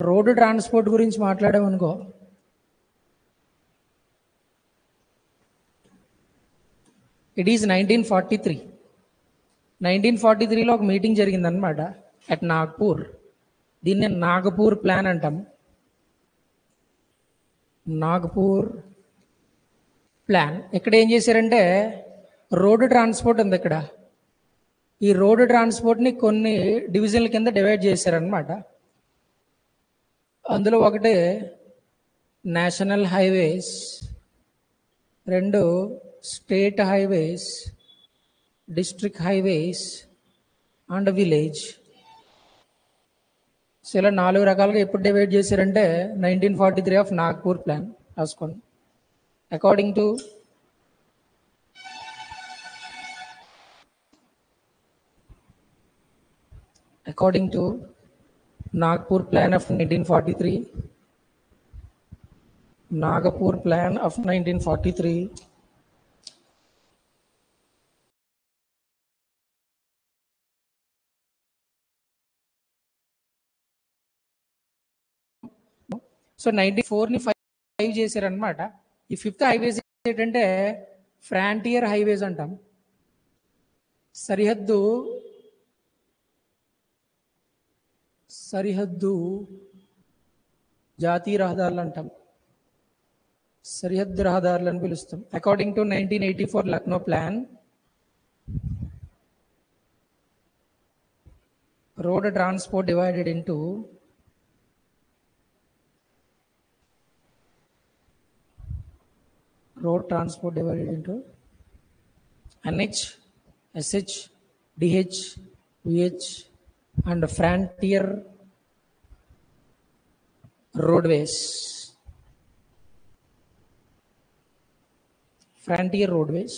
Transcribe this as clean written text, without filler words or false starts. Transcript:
Road transport గురించి మాట్లాడామనుకో, it is 1943. 1943లో ఒక meeting జరిగిందనమాట అట్ నాగ్పూర్. దీన్ని నాగపూర్ ప్లాన్ అంటాం. నాగపూర్ ప్లాన్. ఇక్కడ ఏం చేశారంటే, రోడ్డు ట్రాన్స్పోర్ట్ ఉంది ఇక్కడ. ఈ రోడ్డు ట్రాన్స్పోర్ట్ని కొన్ని డివిజన్ల కింద డివైడ్ చేశారనమాట. అందులో ఒకటి నేషనల్ హైవేస్, రెండు state highways, district highways and village. So ఇలా 4 రకాలుగా ఎప్పుడు డివైడ్ చేశారంటే 1943 ఆఫ్ నాగ్పూర్ ప్లాన్ రాసుకోండి. According to Nagpur plan of 1943, Nagpur plan of 1943, so 94ని 5 చేశారనమాట. ఈ 5th హైవేస్ ఏంటంటే ఫ్రాంటియర్ హైవేస్ అంటాం. సరిహద్దు జాతీయ రహదారులు అంటాం, సరిహద్దు రహదారులు అని పిలుస్తాం. According to 1984 Lucknow plan, road transport divided into NH, SH, DH, VH and frontier roadways. Frontier roadways.